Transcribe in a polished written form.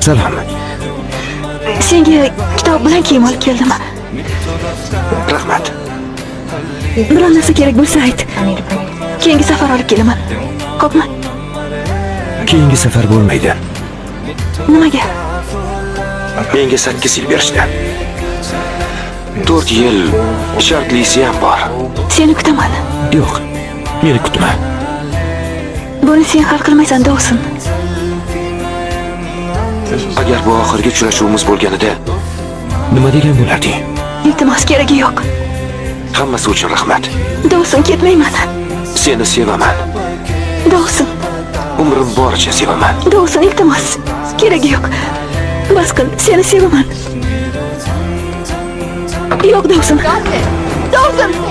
Salom. Senga kitob bilan kiyim olib keldim. Rahmat. Biror narsa kerak bo'lsa ayt. Keyingi safar olib kelaman. Xo'pmi? Keyingi safar bo'lmaydi. Nimaga? Menga 8 yil berishdi. 4 yil shartlisi ham bor. Seni kutaman. Yo'q, meni kutma. Buni sen hal qilmaysan, Dawson. Agar bu oxirgi uchrashuvimiz bo'lganida nima degan bo'larding? Iltimos, keragi yo'q. Hammasi uchun rahmat. Dawson, ketmayman. Seni sevaman. Dawson, Umrim boricha sevaman. Dawson, iltimos. Keragi yo'q. Bas qil, seni sevaman. Yo'q, Dawson. Dawson!